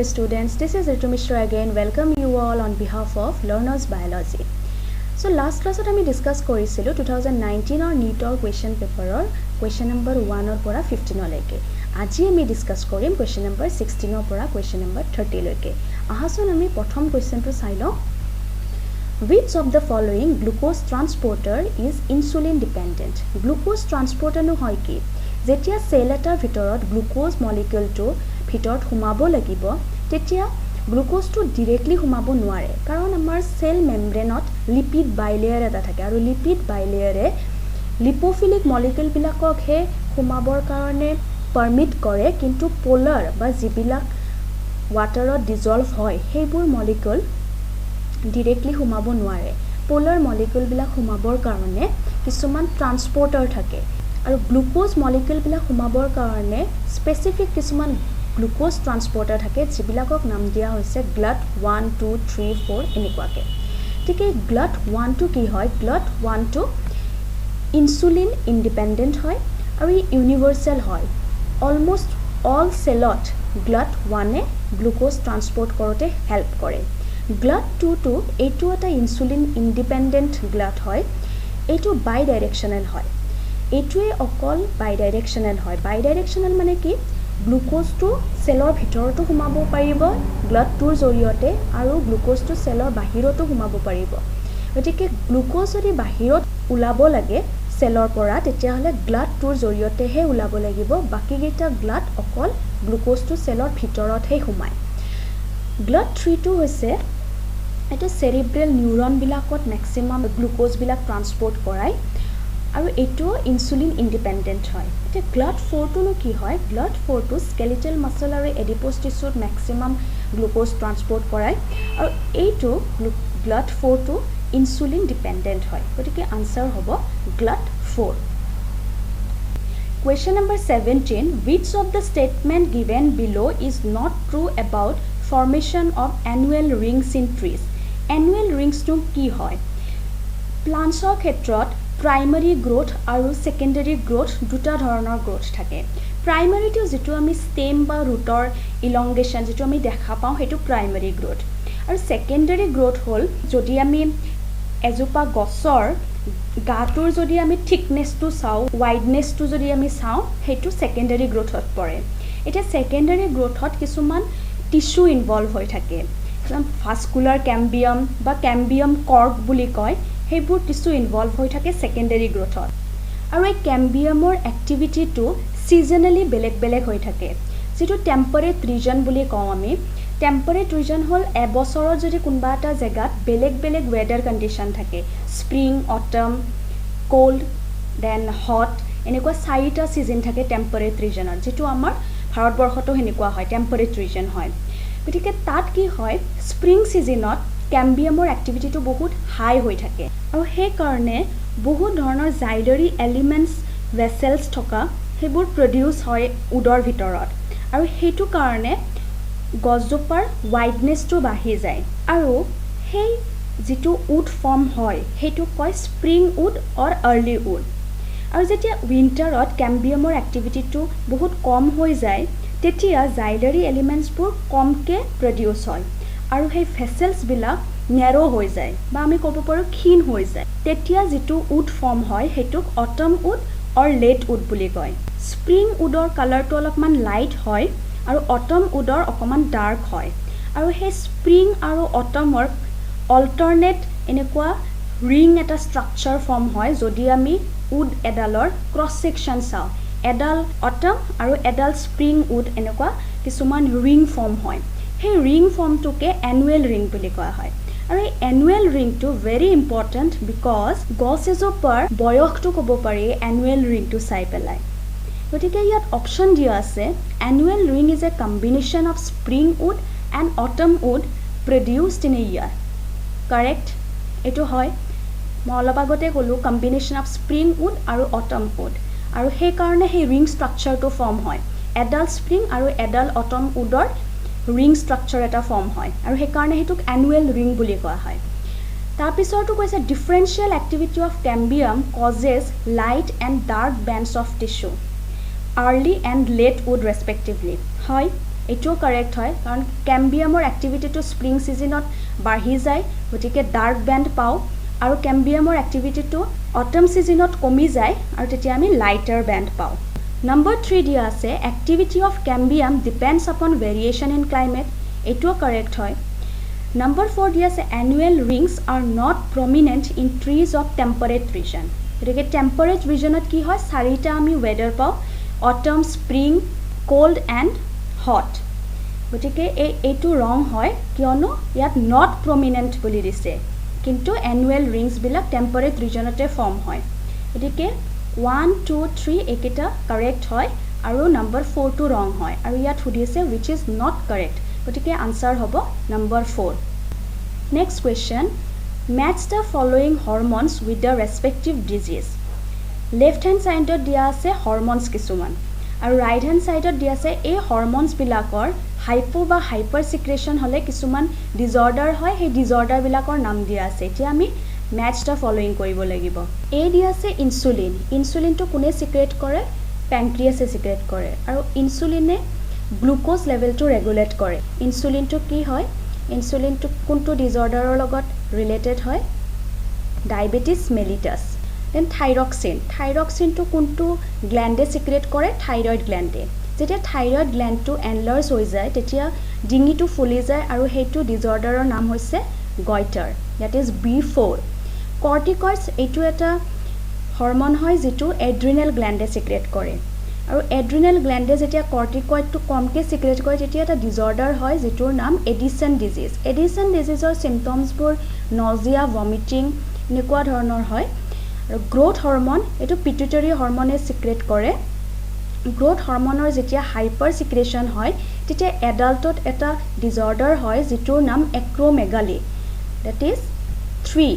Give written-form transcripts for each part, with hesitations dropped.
dear students, this is Ritu Mishra again. Welcome you all on behalf of Learners Biology. So last class we discussed 2019 or NEET or question paper or question number 1 or pora 15 leke. Aji we discuss korim question number 16 or pora question number 30 leke. Ahason ami prothom question to sai lo. Which of the following glucose transporter is insulin dependent? Glucose transporter no hoy ki যেতিয়া cell এটাৰ ভিতৰত glucose মলিকিউলটো ভিতৰত সোমাব লাগিব তেতিয়া গ্লুকোজটো directly সোমাব নোৱাৰে কাৰণ আমাৰ সেল মেমব্ৰেনত লিপিড বাইলেয়াৰ এটা থাকে আৰু লিপিড বাইলেয়াৰে লিপোফিলিক মলিকিউল বিলাকক হে সোমাবৰ কাৰণে পাৰমিট কৰে কিন্তু পোলাৰ বা যিবিলাক ওয়াটাৰত ডিজলভ হয় সেইবোৰ মলিকিউল ডাইৰেক্টলি সোমাব নোৱাৰে পোলাৰ মলিকিউল বিলাক সোমাবৰ কাৰণে কিছুমান ট্ৰান্সপোৰ্টাৰ থাকে আৰু গ্লুকোজ মলিকিউল বিলাক সোমাবৰ কাৰণে স্পেসিফিক কিছুমান গ্লুকোজ ট্ৰান্সপোৰ্টাৰ থাকে যিবিলাকক নাম দিয়া হৈছে গ্লট 1 2 3 4 এনেকুৱাকে ঠিক এই গ্লট 1 2 কি হয় গ্লট 1 2 ইনসুলিন ইন্ডিপেন্ডেন্ট হয় আৰু ইউনিভাৰ্সাল হয় অলমোষ্ট অল সেলত গ্লট 1 এ গ্লুকোজ ট্ৰান্সপোৰ্ট কৰোতে হেল্প কৰে গ্লট 2 2 এইটো এটা ইনসুলিন ইন্ডিপেন্ডেন্ট গ্লট হয় এইটো বাই ডাইৰেকশনাল হয় এটুৱে অকল বাইডাইৰেকশনাল হয় বাইডাইৰেকশনাল মানে কি গ্লুকোজটো সেলৰ ভিতৰতো সোমাব পাৰিব গ্লট 2 ৰ জৰিয়তে আৰু গ্লুকোজটো সেলৰ বাহিৰতো সোমাব পাৰিব গতিকে গ্লুকোজ যদি বাহিৰত উলাব লাগে সেলৰ পৰা তেতিয়া হলে গ্লট 2 ৰ জৰিয়তে হে উলাব লাগিব বাকি কেইটা গ্লট অকল গ্লুকোজটো সেলৰ ভিতৰত হে সোমায় গ্লট 3 টো হৈছে এটা সেৰিব্ৰেল নিউৰন বিলাকত ম্যাক্সিমাম গ্লুকোজ বিলাক ট্ৰান্সপোৰ্ট কৰায় আৰু এটো ইনসুলিন ইন্ডিপেন্ডেন্ট হয় এটা গ্লট 4 টো কি হয় গ্লট 4 টো স্কেলেটাল মাসল আৰু এডিপোজ টিস্যুত ম্যাক্সিমাম গ্লুকোজ ট্ৰান্সপোৰ্ট কৰায় আৰু এইটো গ্লট 4 টো ইনসুলিন ডিপেন্ডেন্ট হয় গতিকে আনসাৰ হ'ব গ্লট 4 Question number 17 Which of the statement given below is not true about formation of annual rings in trees annual rings টো কি হয় প্লান্টছৰ ক্ষেত্ৰত primary growth আৰু secondary growth দুটা ধৰণৰ growth থাকে primary টো যেটো আমি stem বা rootৰ elongation যেটো আমি দেখা পাওঁ হেতু primary growth আৰু secondary growth হল যদি আমি এজোপা গছৰ গাটোৰ যদি আমি thickness টো চাও wideness টো যদি আমি চাও হেতু secondary growth হত পৰে এটা secondary growth হত কিছুমান tissue involve হৈ থাকে vascular cambium বা cambium cork বুলি কয় হেবোৰ টিস্যু ইনভলভ হৈ থাকে সেকেন্ডাৰী গ্ৰোথত আৰু এই ক্যাম্বিয়ামৰ এক্টিভিটিটো সিজনালি বেলেগ বেলেগ হৈ থাকে যেটো টেম্পাৰেট ৰিজন বুলি কওঁ আমি টেম্পাৰেট ৰিজন হল এবছৰত যদি কোনবা এটা জায়গাত বেলেগ বেলেগ ওয়েদাৰ কন্ডিশন থাকে spring autumn cold then hot এনেকুৱা চাৰিটা সিজন থাকে টেম্পাৰেট ৰিজনত যেটো আমাৰ ভাৰতবৰ্ষতো হেনেকুৱা হয় টেম্পাৰেট ৰিজন হয় গতিকে তাত কি হয় স্প্ৰিং সিজনত ক্যাম্বিয়ামৰ এক্টিভিটিটো বহুত হাই হৈ থাকে আৰু সেই কাৰণে বহুত ধৰণৰ জাইলাৰী এলিমেন্টস ভেসেলস থকা হেবোৰ প্ৰডিউস হয় উডৰ ভিতৰত আৰু হেতু কাৰণে গছজোপাৰ ওয়াইডনেছটো বাঢ়ি যায় আৰু সেই যেটো উড ফৰ্ম হয় হেতু কয় spring wood or early wood আৰু যেতিয়া উইন্টাৰত ক্যাম্বিয়ামৰ এক্টিভিটিটো বহুত কম হৈ যায় তেতিয়া জাইলাৰী এলিমেন্টসবোৰ কমকে প্ৰডিউস হয় আৰু সেই ভেসেলস বিলাক ন্যাৰো হৈ যায় বা আমি ক'ব পাৰো ক্ষীণ হৈ যায় তেতিয়া যেটো উড ফৰ্ম হয় হেতুক autumn wood or late wood বুলি কয় স্প্ৰিং উডৰ কালাৰটো অলপমান লাইট হয় আৰু অটম উডৰ অকমান ডাৰ্ক হয় আৰু সেই স্প্ৰিং আৰু অটমৰ অল্টাৰনেট এনেকুৱা ৰিং এটা স্ট্ৰাকচাৰ ফৰ্ম হয় যদি আমি উড এডালৰ ক্ৰস সেকশন চাও এডাল অটম আৰু এডাল স্প্ৰিং উড এনেকুৱা কিছুমান ৰিং ফৰ্ম হয় সেই ৰিং ফৰ্মটোকে এনুৱেল ৰিং বুলি কোৱা হয় আৰু এই এনুৱেল ৰিংটো ভেৰি ইম্পৰ্টেন্ট বিকজ গছ এজোপাৰ বয়সটো ক'ব পাৰি এনুৱেল ৰিংটো চাই পেলাই গতিকে ইয়াত অপচন দিয়া আছে annual ring is a combination of spring wood and autumn wood produced in a year correct এটো হয় মই অলপ আগতে ক'লো কম্বিনেশ্যন অফ স্প্ৰিং উড আৰু অটম উড আৰু সেই কাৰণে সেই ৰিং ষ্ট্ৰাকচাৰটো ফৰ্ম হয় এডাল স্প্ৰিং আৰু এডাল অটম উডৰ ৰিং ষ্ট্ৰাকচাৰ এটা ফৰ্ম হয় আৰু সেই কাৰণে হেতুক এনুৱেল ৰিং বুলি কোৱা হয় তাৰ পিছৰটো কৈছে differential activity of ক্যাম্বিয়াম causes light and dark bands of tissue early and late wood respectively হয় এইটোও কাৰেক্ট হয় কাৰণ কেম্বিয়ামৰ এক্টিভিটিটো স্প্ৰিং সিজনত বাঢ়ি যায় গতিকে ডাৰ্ক বেণ্ড পাওঁ আৰু কেম্বিয়ামৰ এক্টিভিটিটো অটম সিজনত কমি যায় আৰু তেতিয়া আমি লাইটাৰ বেণ্ড পাওঁ নম্বৰ 3 দিয়া আছে activity of cambium depends upon variation in climate এইটোও কাৰেক্ট হয় নম্বৰ 4 দিয়া আছে annual rings are not prominent in trees of temperate region গতিকে টেম্পাৰেট ৰিজনত কি হয় চাৰিটা আমি ৱেডাৰ পাওঁ autumn spring cold and hot গতিকে এইটো ৰং হয় কিয়নো ইয়াত নট প্ৰমিনেণ্ট বুলি দিছে কিন্তু এনুৱেল ৰিংছবিলাক টেম্পাৰেট ৰিজনতে ফৰ্ম হয় গতিকে 1 2 3 এইকেইটা কাৰেক্ট হয় আৰু নম্বৰ 4 টো ৰং হয় আৰু ইয়াত সুধিছে which is not correct গতিকে আনসাৰ হ'ব number 4 next question match the following hormones with the respective disease left hand side দিয়া আছে hormones কিছুমান আৰু right hand side দিয়া আছে এই hormones বিলাকৰ হাইপো বা হাইপাৰ সিক্ৰেশন হলে কিছুমান ডিসঅৰ্ডাৰ হয় সেই ডিসঅৰ্ডাৰ বিলাকৰ নাম দিয়া আছে এতিয়া আমি ম্যাচ দা ফলোইং কৰিব লাগিব এ দিয়া আছে ইনসুলিন ইনসুলিনটো কোনে সিক্ৰেট কৰে প্যানক্ৰিয়াছে সিক্ৰেট কৰে আৰু ইনসুলিনে গ্লুকোজ লেভেলটো ৰেগুলেট কৰে ইনসুলিনটো কি হয় ইনসুলিনটো কোনটো ডিসঅৰ্ডাৰৰ লগত ৰিলেটেড হয় ডায়াবেটিস মেলিটাস দেন থাইৰক্সিনটো কোনটো গ্ল্যান্ডে সিক্ৰেট কৰে থাইৰয়েড গ্ল্যান্ডে যেতিয়া থাইৰয়েড গ্ল্যান্ডটো এনলাৰ্জ হৈ যায় তেতিয়া ডিঙিটো ফুলি যায় আৰু হেইটো ডিসঅৰ্ডাৰৰ নাম হৈছে গয়টাৰ দ্যাট ইজ B4 কৰ্টিকয়েডছ এইটো এটা হৰমন হয় যেটো এড্ৰিনেল গ্ল্যান্ডে সিক্ৰেট কৰে আৰু এড্ৰিনেল গ্ল্যান্ডে যেতিয়া কৰ্টিকয়েডটো কমকে সিক্ৰেট কৰে তেতিয়া এটা ডিসঅৰ্ডাৰ হয় যেটোৰ নাম এডিসন ডিজিজৰ সিম্পটমছবোৰ নজিয়া ভমিটিং এনেকুৱা ধৰণৰ হয় আৰু গ্ৰোথ হৰমন এটো পিটুইটাৰী হৰমনে সিক্ৰেট কৰে গ্ৰোথ হৰমনৰ যেতিয়া হাইপাৰ সিক্ৰেশন হয় তেতিয়া এডাল্টত এটা ডিসঅৰ্ডাৰ হয় যেটোৰ নাম এক্ৰোমেগালি দ্যাট ইজ 3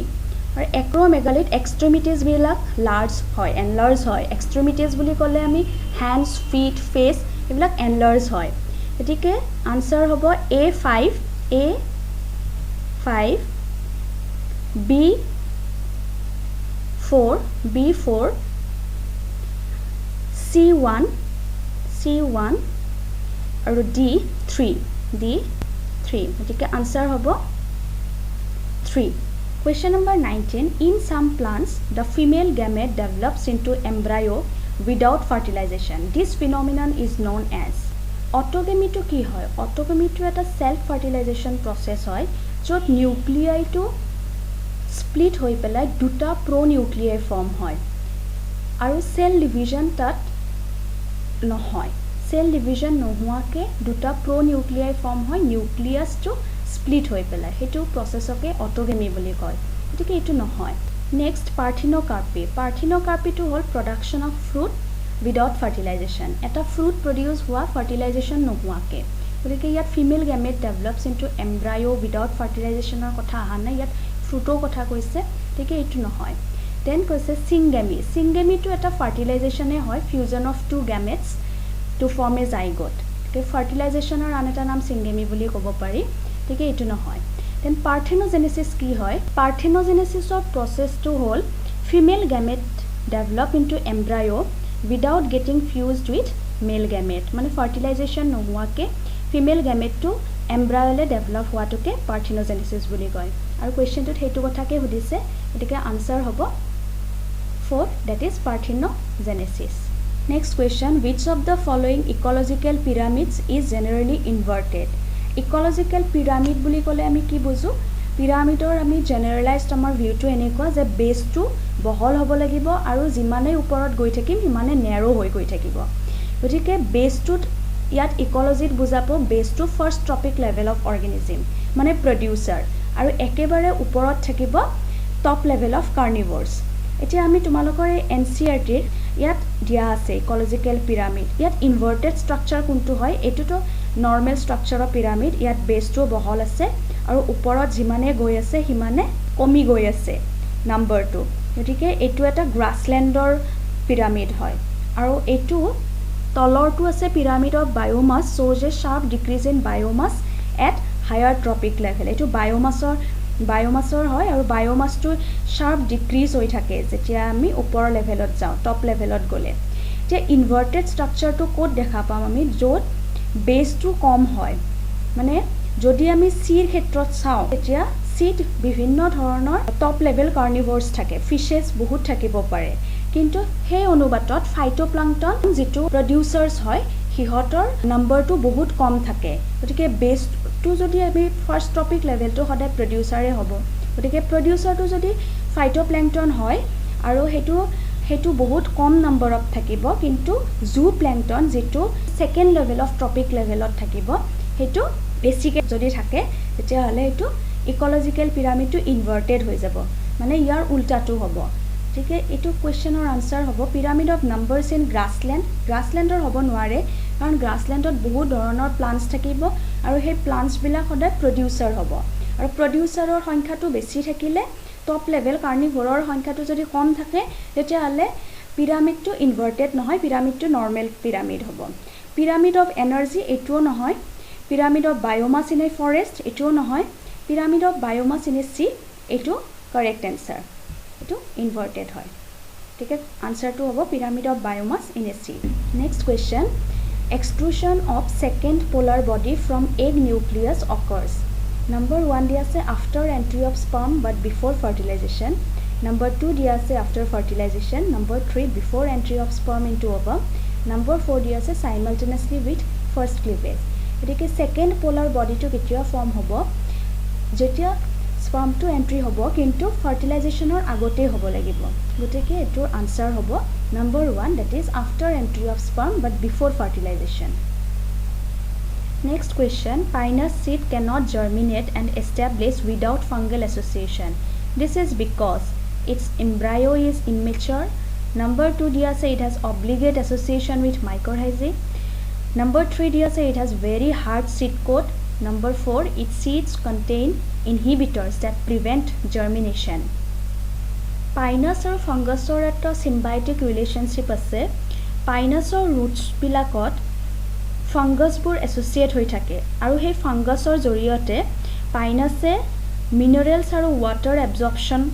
আৰু এক্ৰোমেগালিত এক্সট্ৰিমিটিজ বিলাক লাৰ্জ হয় এনলাৰ্জ হয় এক্সট্ৰিমিটিজ বুলি ক'লে আমি হ্যান্ডস ফিট ফেস এইবিলাক এনলাৰ্জ হয় গতিকে আনসাৰ হ'ব A5 B4 C1 আৰু D3 গতিকে আনসাৰ হ'ব 3 Question number 19 in some plants the female gamete develops into embryo without fertilization this phenomenon is known as autogamy to ki hoy autogamy to eta self fertilization process hoy jot nuclei to split hoi pelai duta pronuclei form hoy aru cell division tat no hoy cell division no hua ke duta pronuclei form hoy nucleus to split hoi pelai hetu process oke autogamy boli koy এটিকে এটো নহয় next parthenocarpy to হল production of fruit without fertilization এটা fruit produce হোৱা fertilization নোহোৱাকে গতিকে ইয়াত female gamete develops into embryo without fertilization ৰ কথা আহা নাই ইয়াত fruitৰ কথা কৈছে ঠিক এটো নহয় দেন কৈছে syngamy to এটা fertilization এ হয় fusion of two gametes to form a zygote তে fertilization ৰ আন এটা নাম syngamy বুলি ক'ব পাৰি ঠিক এটো নহয় then parthenogenesis কি হয় parthenogenesis of process to whole female gamete develop into embryo without getting fused with male gamete মানে fertilization নোহোৱাকে female gamete to embryo le develop হোৱাটোকে parthenogenesis বুলি কয় আৰু কোৱেশ্চনটোত হেতু কথাকে সুধিছে এটিকে আনসাৰ হ'ব 4 that is parthenogenesis next question which of the following ecological pyramids is generally inverted ecological pyramid বুলি ক'লে আমি কি বুজো পিৰামিডৰ আমি জেনাৰেলাইজড আমাৰ ভিউটো এনেকুৱা যে বেসটো বহল হ'ব লাগিব আৰু যিমানে ওপৰত গৈ থাকিম সিমানে ন্যাৰো হৈ গৈ থাকিব গতিকে বেসটোত ইয়াত ইকোলজিত বুজাব বেসটো ফাৰ্স্ট ট্ৰপিক লেভেল অফ অৰ্গানিজম মানে প্ৰডিউসাৰ আৰু একেবাৰে ওপৰত থাকিব টপ লেভেল অফ কাৰ্নিভোৰছ এতিয়া আমি তোমালোকৰ এনচিআৰটিৰ ইয়াত দিয়া আছে ইকোলজিক্যাল পিৰামিড ইয়াত ইনভাৰ্টেড স্ট্ৰাকচাৰ কোনটো হয় এটোটো নৰ্মেল স্ট্ৰাকচাৰ অফ পিৰামিড ইয়াত বেসটো বহল আছে আৰু ওপৰত যিমানে গৈ আছে হিমানে কমি গৈ আছে নাম্বাৰ 2 গতিকে এটো এটা গ্ৰাছল্যান্ডৰ পিৰামিড হয় আৰু এটো তলৰটো আছে pyramid of biomass shows a sharp decrease in biomass at higher tropic level এটো বায়োমাসৰ হয় আৰু বায়োমাসটো sharp decrease হৈ থাকে যেতিয়া আমি ওপৰ লেভেলত যাও টপ লেভেলত গলে যে ইনভাৰ্টেড স্ট্ৰাকচাৰটো কোড দেখা পাম আমি য'ত বেছটো কম হয় মানে যদি আমি সিৰ ক্ষেত্ৰত চাওঁ তেতিয়া সিত বিভিন্ন ধৰণৰ টপ লেভেল কাৰ্নিভোৰছ থাকে ফিশেছ বহুত থাকিব পাৰে কিন্তু সেই অনুপাতত ফাইটোপ্লাংকটন যেটো প্ৰডিউচাৰ্ছ হয় হিহতৰ নম্বৰটো বহুত কম থাকে গতিকে বেছটো যদি আমি ফাৰ্স্ট টপিক লেভেলটো সদায় প্ৰডিউচাৰে হ'ব গতিকে প্ৰডিউচাৰটো যদি ফাইটোপ্লাংকটন হয় আৰু হেতু বহুত কম নম্বৰত থাকিব কিন্তু জু প্লাংকটন যেটো সেকেন্ড লেভেল অফ টপিক লেভেলত থাকিব হেতু বেছিকে যদি থাকে তেতিয়া হলে হেতু ইকোলজিক্যাল পিৰামিডটো ইনভাৰ্টেড হৈ যাব মানে ইয়াৰ উল্টাটো হ'ব ঠিক আছে এটো কোৱেশ্চনৰ আনসাৰ হ'ব পিৰামিড অফ নাম্বাৰছ ইন গ্ৰাছলেণ্ডৰ হ'ব নোৱাৰে কাৰণ গ্ৰাছলেণ্ডত বহুত ধৰণৰ প্লান্টছ থাকিব আৰু সেই প্লান্টছ বিলাক সদায় প্ৰডিউচাৰ হ'ব আৰু প্ৰডিউচাৰৰ সংখ্যাটো বেছি থাকিলে টপ লেভেল কাৰ্নিভোৰৰ সংখ্যাটো যদি কম থাকে তেতিয়া হলে পিৰামিডটো ইনভাৰ্টেড নহয় পিৰামিডটো নৰ্মেল পিৰামিড হ'ব পিৰামিড অফ এনাৰ্জি এটোও নহয় pyramid of biomass in a forest এটোও নহয় pyramid of biomass in a sea এটো কাৰেক্ট আনসাৰ এটো ইনভাৰ্টেড হয় ঠিক আছে আনসাৰটো হ'ব pyramid of biomass in a sea next question extrusion of second polar body from egg nucleus occurs number 1 dia ase after entry of sperm but before fertilization number 2 dia ase after fertilization number 3 before entry of sperm into ovum number 4 dia ase simultaneously with first cleavage etike second polar body to ketia form hobo jetia sperm to entry hobo kintu fertilization or agote hobo lagibo gotike etor answer hobo number 1 that is after entry of sperm but before fertilization next question pinus seed cannot germinate and establish without fungal association this is because its embryo is immature number 2 dia say it has obligate association with mycorrhizae number 3 dia say it has very hard seed coat number 4 its seeds contain inhibitors that prevent germination Pinus or fungus or a symbiotic relationship ase Pinus or roots bilakot fungus bur associate hoi thake aru he fungus or joriote Pinus e minerals aru water absorption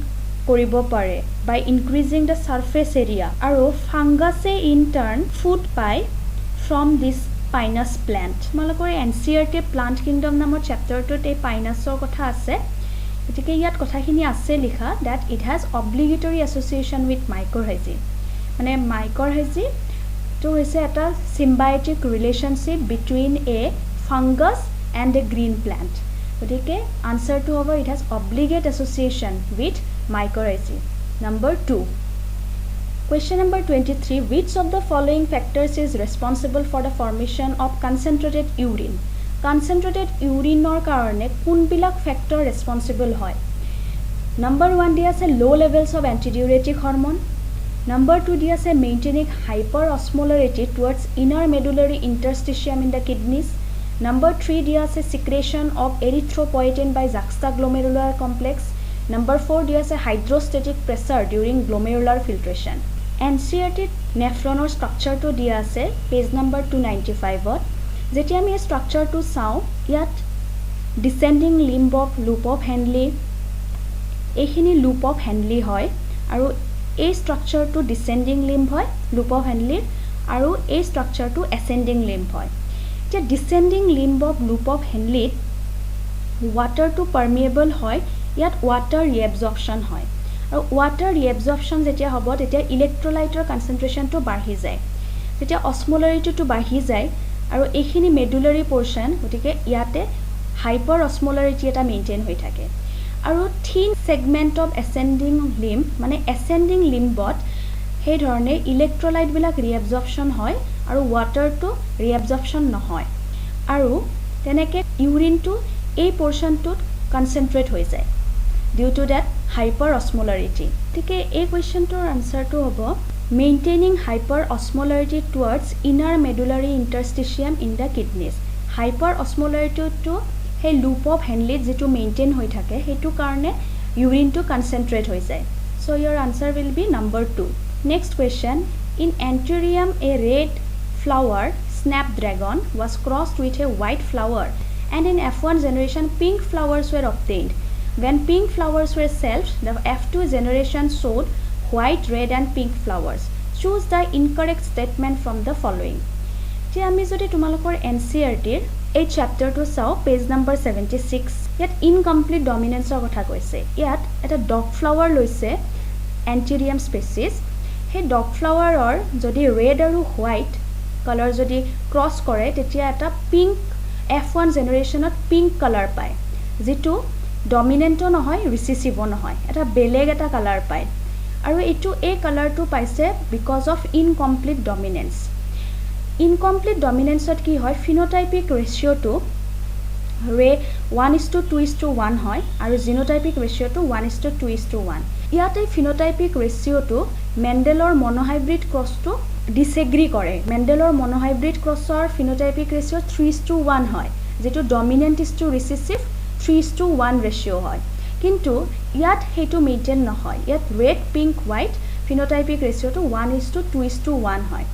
koribo pare by increasing the surface area aru fungus e in turn food pai from this Pinus plant malakore NCERT plant kingdom namor chapter to te Pinus or kotha ase এটিকে ইয়াত কথাখিনি আছে লিখা that it has obligatory association with mycorrhizae মানে mycorrhizae তো হৈছে এটা symbiotic relationship between a fungus and a green plant গতিকে আনসাৰটো হ'ব it has obligate association with mycorrhizae number 2 question number 23 which of the following factors is responsible for the formation of concentrated urine concentrated urine or karone kunbilak factor responsible hoy number 1 dia ase low levels of antidiuretic hormone number 2 dia ase maintaining hyperosmolarity towards inner medullary interstitium in the kidneys number 3 dia ase secretion of erythropoietin by juxtaglomerular complex number 4 dia ase hydrostatic pressure during glomerular filtration NCERT nephron or structure to dia ase page number 295 ot যেতিয়া আমি স্ট্ৰাকচাৰটো চাও ইয়াত descending limb of loop of Henle এইখিনি loop of Henle হয় আৰু এই স্ট্ৰাকচাৰটো ডিসেন্ডিং লিম্ব হয় লুপ অফ হেনলি আৰু এই স্ট্ৰাকচাৰটো এসেন্ডিং লিম্ব হয় যে descending limb of loop of Henle ওয়াটাৰটো পাৰমিয়েবল হয় ইয়াত ওয়াটাৰ ৰিএবজৰ্পচন হয় আৰু ওয়াটাৰ ৰিএবজৰ্পচন যেতিয়া হ'ব তেতিয়া ইলেক্ট্ৰোলাইটৰ কনসেন্ট্ৰেচনটো বাঢ়ি যায় যেতিয়া অসমোলাৰিটিটো বাঢ়ি যায় আৰু এইখিনি মেডুলাৰি পোৰশন গতিকে ইয়াতে হাইপাৰ অসমোলাৰিটি এটা মেইনটেইন হৈ থাকে আৰু থিন সেগমেন্ট অফ এসেন্ডিং লিম্ব মানে এসেন্ডিং লিম্বত সেই ধৰণে ইলেক্ট্ৰোলাইট বিলাক ৰিএবজৰ্পচন হয় আৰু ওয়াটাৰটো ৰিএবজৰ্পচন নহয় আৰু তেনেকে ইউৰিনটো এই পোৰশনটোত কনসেন্ট্ৰেট হৈ যায় ডিউ টু দ্যাট হাইপাৰ অসমোলাৰিটি গতিকে এই কোৱেশ্চনটোৰ আনসাৰটো হ'ব maintaining hyperosmolarity towards inner medullary interstitium in the kidneys hyperosmolarity to he loop of Henle jetu maintain hoi thake hetu karone urine to concentrate hoi jay so your answer will be number 2 next question in Anthurium a red flower snapdragon was crossed with a white flower and in F1 generation pink flowers were obtained when pink flowers were selved the F2 generation showed white, red and pink flowers. Choose the incorrect statement from the following. যে আমি যদি তোমালোকৰ NCERTৰ এই চ্যাপ্টাৰটো চাও page number 76 ইয়াত incomplete ডমিনেন্সৰ কথা কৈছে ইয়াত এটা ডগ ফ্লাৱাৰ লৈছে এন্টিৰিয়াম স্পেচিছ সেই ডগ ফ্লাৱাৰৰ যদি ৰেড আৰু হোৱাইট কালাৰ যদি ক্ৰস কৰে তেতিয়া এটা পিংক F1 জেনাৰেশনত পিংক কালাৰ পায় যেটো ডমিনেন্টও নহয় ৰিসেসিভও নহয় এটা বেলেগ এটা কালাৰ পায় আৰু এটো এই কালাৰটো পাইছে because of incomplete dominance incomplete ডমিনেন্সত কি হয় ফিনোটাইপিক ৰেশিওটো ৰে 1:2:1 হয় আৰু জিনোটাইপিক ৰেশিওটো 1:2:1 ইয়াতে ফিনোটাইপিক ৰেশিওটো মেন্ডেলৰ মনোহাইব্ৰিড ক্ৰসটো ডিসএগ্ৰি কৰে মেন্ডেলৰ মনোহাইব্ৰিড ক্ৰসৰ ফিনোটাইপিক ৰেশিও 3:1 হয় যেটো ডমিনেন্ট ইজ টু ৰিসেসিভ 3:1 ৰেশিও হয় কিন্তু ইয়াত হেতু মেইনটেইন নহয় ইয়াত ৰেড পিংক হোৱাইট ফিনোটাইপিক ৰেশিওটো 1:2:1 হয়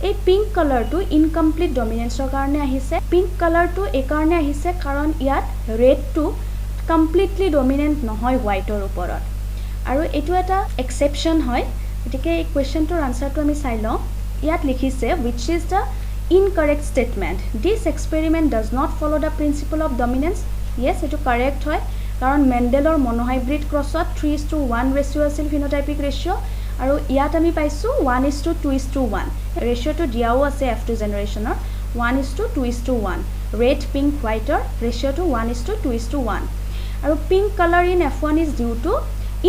এই পিংক কালাৰটো ইনকমপ্লিট ডমিনেন্সৰ কাৰণে আহিছে পিংক কালাৰটো এই কাৰণে আহিছে কাৰণ ইয়াত ৰেডটো কমপ্লিটলি ডমিনেন্ট নহয় হোৱাইটৰ ওপৰত আৰু এটো এটা এক্সেপশন হয় গতিকে এই কোৱেশ্চনটোৰ আনসাৰটো আমি চাই লওঁ ইয়াত লিখিছে which is the incorrect statement this experiment does not follow the principle of dominance yes এটো কারেক্ট হয় কাৰণ মেন্ডেলৰ মনোহাইব্ৰিড ক্ৰসত 3:1 ৰেশিও আছিল ফিনোটাইপিক ৰেশিও আৰু ইয়াত আমি পাইছো 1:2:1 ৰেশিওটো দিয়াও আছে F2 জেনাৰেশনৰ 1:2:1 red pink whiteৰ ৰেশিওটো 1:2:1 আৰু pink color in F1 is due to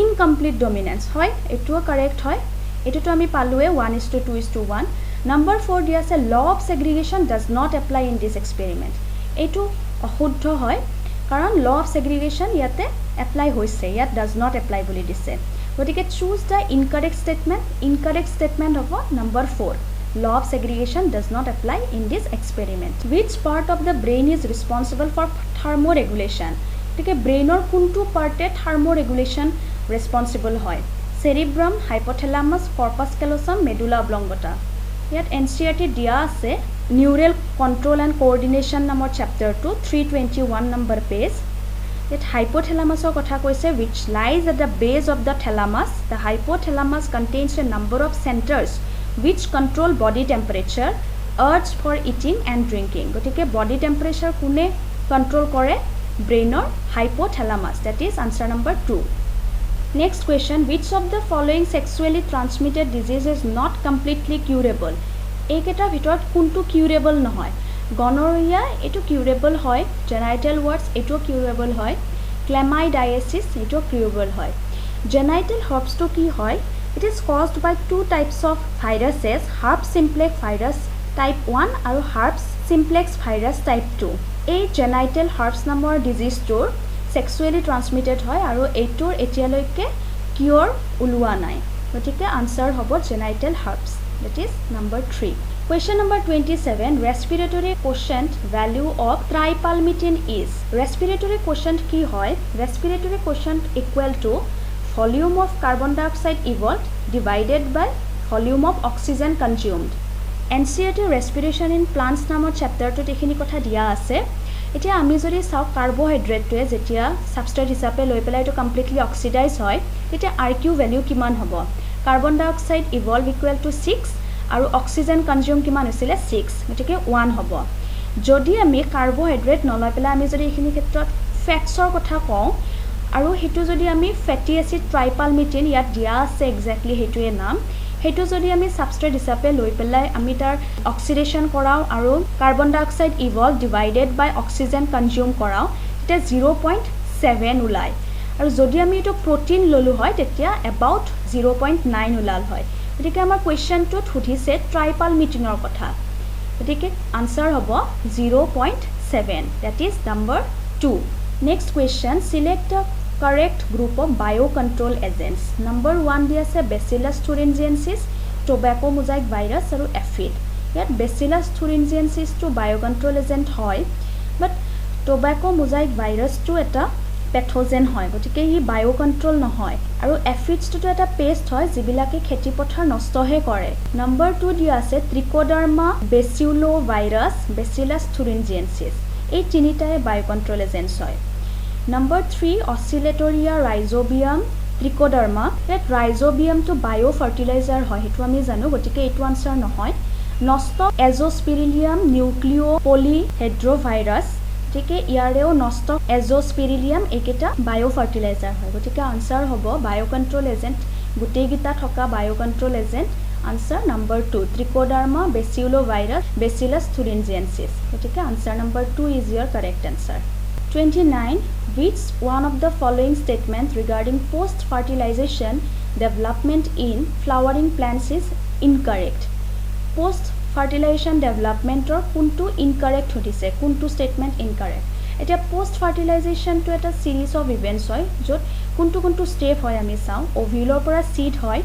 incomplete dominance হয় এটো কারেক্ট হয় এটোটো আমি পালোৱে 1:2:1 number 4 দিয়া আছে law of segregation does not apply in this experiment এটো অশুদ্ধ হয় কাৰণ law of segregation ইয়াতে apply হৈছে ইয়াত does not apply বুলি দিছে গতিকে choose the incorrect statement of number 4 law of segregation does not apply in this experiment which part of the brain is responsible for thermoregulation গতিকে ব্ৰেইনৰ কোনটো পাৰ্টে thermoregulation responsible হয় cerebrum hypothalamus corpus callosum medulla oblongata ইয়াত NCERT দিয়া আছে neural control and coordination নামৰ chapter 2 321 number page ইয়াত hypothalamusৰ কথা কৈছে which lies at the base of the thalamus the hypothalamus contains a number of centers which control body temperature urge for eating and drinking গতিকে body temperature কোনে control কৰে brainৰ hypothalamus that is answer number 2 next question which of the following sexually transmitted disease is not completely curable এইকেইটাৰ ভিতৰত কোনটো curable নহয় gonorrhea এটো curable হয় genital warts এটো curable হয় chlamydiasis এটো curable হয় genital herpes to কি হয় it is caused by two types of viruses herpes simplex virus type 1 আৰু herpes simplex virus type 2 এই genital herpes নামৰ ডিজিজটোৰ sexually transmitted হয় আৰু এইটোৰ এতিয়ালৈকে কিউৰ উলোৱা নাই গতিকে আনসাৰ হ'ব genital herpes that is number 3 question number 27 respiratory quotient value of tripalmitin is respiratory quotient কি হয় respiratory quotient equal to volume of carbon dioxide evolved divided by volume of oxygen consumed NCERT respiration in plants নামৰ চ্যাপ্টাৰটোত এখিনি কথা দিয়া আছে এতিয়া আমি যদি চাও কাৰ্বোহাইড্ৰেটটোৱে যেতিয়া সাবস্ট্ৰেট হিচাপে লৈ পেলাই এটো কমপ্লিটলি অক্সিডাইজ হয় তেতিয়া RQ ভ্যালু কিমান হ'ব carbon dye oxide evolve equal to 6 আৰু অক্সিজেন কনজিউম কিমান হৈছিল 6 গতিকে 1 হ'ব যদি আমি কাৰ্বোহাইড্ৰেট নলৈ পেলাই আমি যদি এখিনি ক্ষেত্ৰত ফ্যাটছৰ কথা কওঁ আৰু হেতু যদি আমি ফ্যাটি এসিড ট্ৰাইপালমিটিন ইয়াত দিয়া আছে এক্স্যাক্টলি হেতুয়ে নাম হেতু যদি আমি সাবস্ট্ৰেট হিচাপে লৈ পেলাই আমি তাৰ অক্সিডেশন কৰাও আৰু কাৰ্বন ডাই অক্সাইড ইভলভ ডিভাইডেড বাই অক্সিজেন কনজিউম কৰাও তেতিয়া 0.7 উলাই আৰু যদি আমি এটো প্ৰটিন ললো হয় তেতিয়া about 0.9 উলাল হয় গতিকে আমাৰ কোৱেশ্চনটোত সুধিছে ট্ৰাইপালমিটিনৰ কথা গতিকে আনসাৰ হ'ব 0.7 that is number 2 next question select the correct group of biocontrol agents number 1 di ase bacillus thuringiensis tobacco mosaic virus aru aphid yet bacillus thuringiensis to biocontrol agent hoy but tobacco mosaic virus to eta pathogen hoy gotike hi biocontrol nohoy aru aphids to eta pest hoy jibilake kheti pothar nosto he kore number 2 di ase trichoderma bacillovirus bacillus thuringiensis ei tinitae biocontrol agents hoy number 3 oscillatoria rhizobium trichoderma that rhizobium to biofertilizer hoy hetu ami janu gotike etu answer nohoy নষ্ট এজোস্পিৰিলিয়াম নিউক্লিও পলিহেড্ৰোভাইৰাছ গতিকে ইয়াৰেও নষ্ট এজোস্পিৰিলিয়াম এইকেইটা বায়ো fertiliser হয় গতিকে answer হ'ব বায়ো control agent গোটেইকেইটা থকা biocontrol agent answer number 2 Trichoderma baculovirus Bacillus thuringiensis গতিকে answer number 2 is your correct answer 29 which one of the following statements regarding post fertilization development in flowering plants is incorrect post fertilization development or kuntu incorrect hodise kuntu statement incorrect eta post fertilization to eta series of events hoy jot kuntu step hoy ami sao ovule pora seed hoy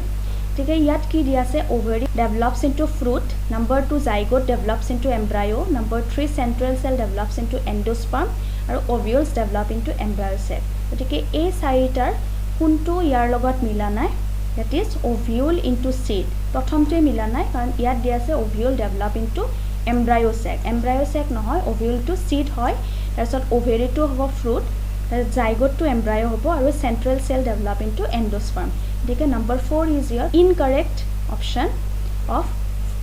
ঠিক ইয়াত কি দিয়া আছে ovary develops into fruit number 2 zygote develops into embryo number 3 central cell develops into endosperm আৰু ovules develop into embryo cell গতিকে এই চাৰিটাৰ কোনটো ইয়াৰ লগত মিলা নাই that is ovule into seed প্ৰথমতে মিলা নাই কাৰণ ইয়াত দিয়া আছে ovule develop into embryo sac নহয় ovule to seed হয় তাৰছত ovary to হ'ব fruit zygote to embryo হ'ব আৰু central cell develop into endosperm গতিকে number 4 is your incorrect option of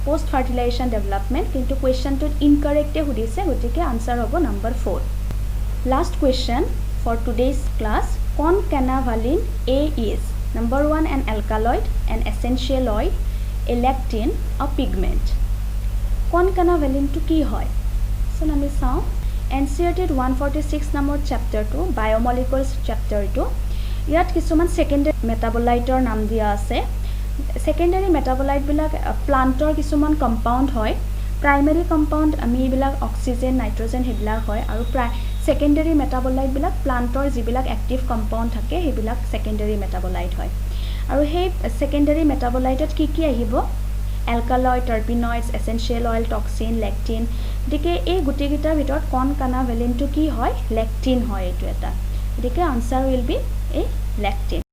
post fertilization development কিন্তু কোৱেশ্চনটো incorrect এ সুধিছে গতিকে আনসাৰ হ'ব number 4 last question for today's class concanavalin A is number 1 an alkaloid an essential oil a lectin a pigment concanavalin to ki hoy so nami sao NCERT 146 number chapter 2 biomolecules chapter 2 ইয়াত কিছুমান secondary মেটাবলাইটৰ নাম দিয়া আছে secondary metabolite বিলাক প্লান্টৰ কিছুমান compound হয় primary compound আমি বিলাক অক্সিজেন নাইট্ৰজেন হেবিলাক হয় আৰু সেকেন্ডাৰী মেটাবলাইট বিলাক প্লান্টৰ যিবিলাক এক্টিভ কম্পাউন্ড থাকে হেবিলাক সেকেন্ডাৰী মেটাবলাইট হয় আৰু সেই সেকেন্ডাৰী মেটাবলাইটত কি আহিব alkaloid terpenoids essential oil toxin lectin গতিকে এই গুটিকেইটাৰ ভিতৰত concanavalin to কি হয় lectin হয় এটো এটা গতিকে answer will be a lectin